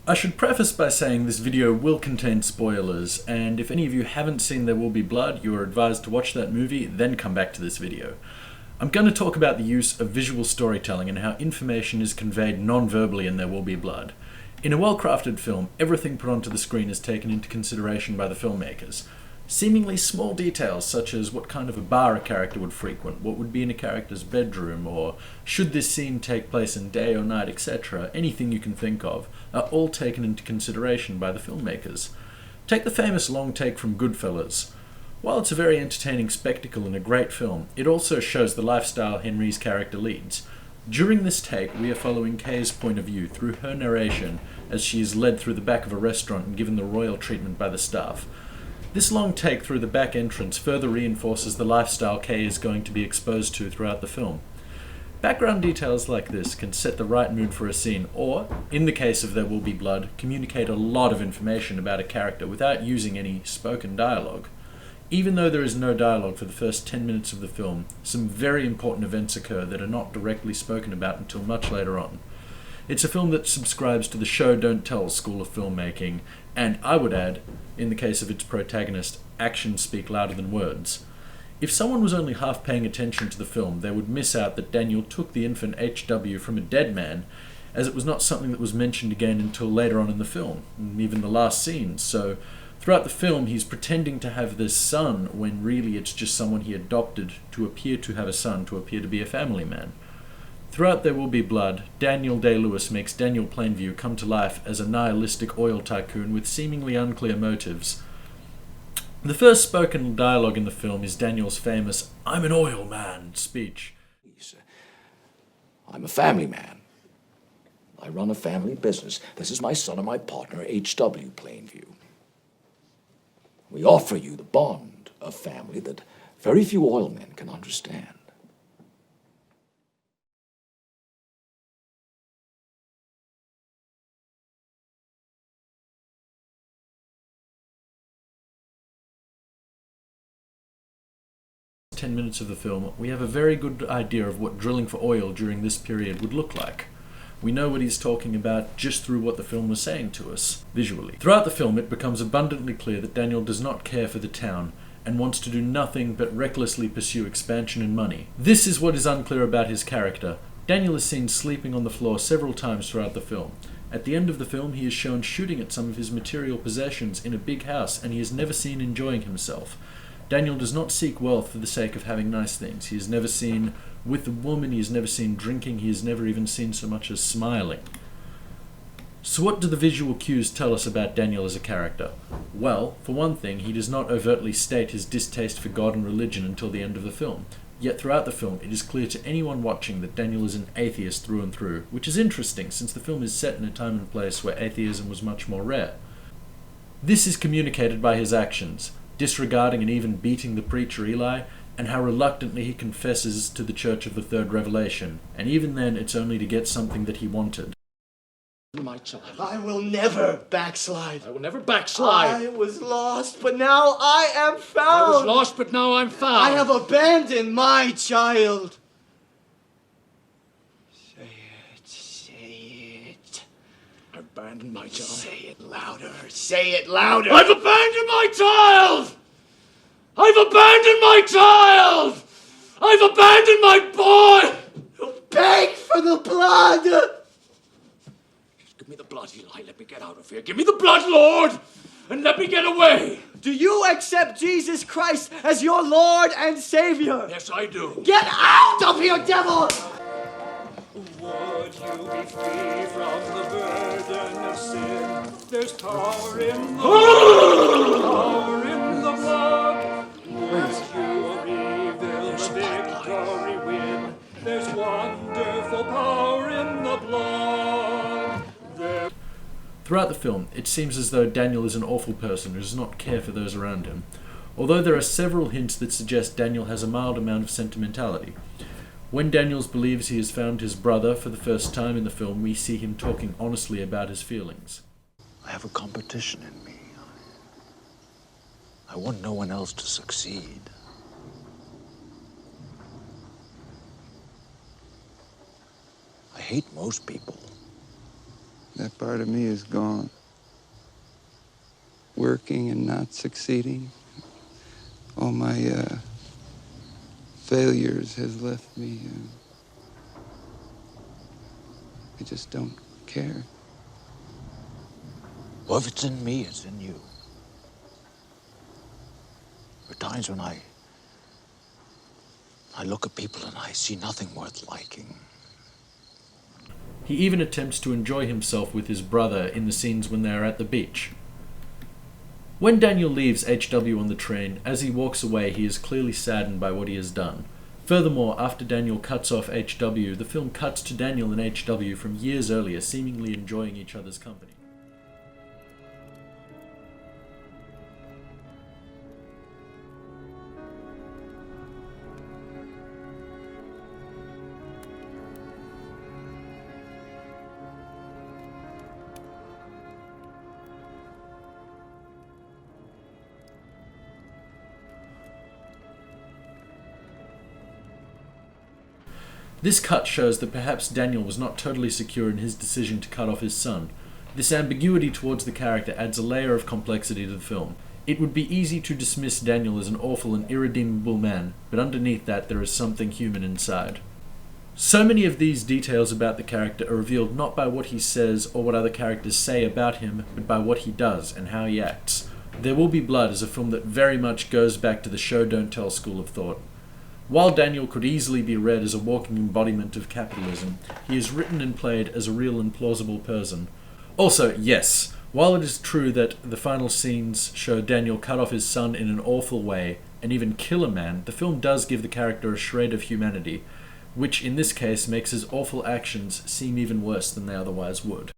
I should preface by saying this video will contain spoilers, and if any of you haven't seen There Will Be Blood, you are advised to watch that movie, then come back to this video. I'm going to talk about the use of visual storytelling and how information is conveyed non-verbally in There Will Be Blood. In a well-crafted film, everything put onto the screen is taken into consideration by the filmmakers. Seemingly small details such as what kind of a bar a character would frequent, what would be in a character's bedroom, or should this scene take place in day or night, etc., anything you can think of, are all taken into consideration by the filmmakers. Take the famous long take from Goodfellas. While it's a very entertaining spectacle and a great film, it also shows the lifestyle Henry's character leads. During this take, we are following Kay's point of view through her narration as she is led through the back of a restaurant and given the royal treatment by the staff. This long take through the back entrance further reinforces the lifestyle Kay is going to be exposed to throughout the film. Background details like this can set the right mood for a scene, or, in the case of There Will Be Blood, communicate a lot of information about a character without using any spoken dialogue. Even though there is no dialogue for the first 10 minutes of the film, some very important events occur that are not directly spoken about until much later on. It's a film that subscribes to the show don't tell school of filmmaking, and I would add, in the case of its protagonist, actions speak louder than words. If someone was only half paying attention to the film, they would miss out that Daniel took the infant HW from a dead man, as it was not something that was mentioned again until later on in the film, and even the last scene. So throughout the film he's pretending to have this son when really it's just someone he adopted to appear to have a son, to appear to be a family man. Throughout There Will Be Blood, Daniel Day-Lewis makes Daniel Plainview come to life as a nihilistic oil tycoon with seemingly unclear motives. The first spoken dialogue in the film is Daniel's famous "I'm an oil man" speech. I'm a family man. I run a family business. This is my son and my partner, H.W. Plainview. We offer you the bond of family that very few oil men can understand. In 10 minutes of the film, we have a very good idea of what drilling for oil during this period would look like. We know what he's talking about just through what the film was saying to us, visually. Throughout the film, it becomes abundantly clear that Daniel does not care for the town and wants to do nothing but recklessly pursue expansion and money. This is what is unclear about his character. Daniel is seen sleeping on the floor several times throughout the film. At the end of the film, he is shown shooting at some of his material possessions in a big house, and he is never seen enjoying himself. Daniel does not seek wealth for the sake of having nice things. He is never seen with a woman, he is never seen drinking, he is never even seen so much as smiling. So what do the visual cues tell us about Daniel as a character? Well, for one thing, he does not overtly state his distaste for God and religion until the end of the film. Yet throughout the film, it is clear to anyone watching that Daniel is an atheist through and through, which is interesting since the film is set in a time and place where atheism was much more rare. This is communicated by his actions, disregarding and even beating the preacher Eli, and how reluctantly he confesses to the Church of the Third Revelation, and even then it's only to get something that he wanted. My child. I will never backslide. I will never backslide. I was lost, but now I am found. I was lost, but now I'm found. I have abandoned my child. Say it. I've abandoned my child. Say it louder. Say it louder. I've abandoned my child! I've abandoned my child! I've abandoned my boy! Beg for the blood. Give me the blood, Eli. Let me get out of here. Give me the blood, Lord! And let me get away! Do you accept Jesus Christ as your Lord and Savior? Yes, I do. Get out of here, devil! Would you be free from the burden of sin? There's power in the blood, power in the blood. Would you reveal the victory win? There's wonderful power in the blood. Throughout the film, it seems as though Daniel is an awful person who does not care for those around him, although there are several hints that suggest Daniel has a mild amount of sentimentality. When Daniel believes he has found his brother for the first time in the film, we see him talking honestly about his feelings. I have a competition in me. I want no one else to succeed. I hate most people. That part of me is gone. Working and not succeeding. All my failures has left me. I just don't care. Well, if it's in me, it's in you. There are times when I look at people and I see nothing worth liking. He even attempts to enjoy himself with his brother in the scenes when they are at the beach. When Daniel leaves HW on the train, as he walks away, he is clearly saddened by what he has done. Furthermore, after Daniel cuts off HW, the film cuts to Daniel and HW from years earlier, seemingly enjoying each other's company. This cut shows that perhaps Daniel was not totally secure in his decision to cut off his son. This ambiguity towards the character adds a layer of complexity to the film. It would be easy to dismiss Daniel as an awful and irredeemable man, but underneath that there is something human inside. So many of these details about the character are revealed not by what he says or what other characters say about him, but by what he does and how he acts. There Will Be Blood is a film that very much goes back to the show don't tell school of thought. While Daniel could easily be read as a walking embodiment of capitalism, he is written and played as a real and plausible person. Also, yes, while it is true that the final scenes show Daniel cut off his son in an awful way, and even kill a man, the film does give the character a shred of humanity, which in this case makes his awful actions seem even worse than they otherwise would.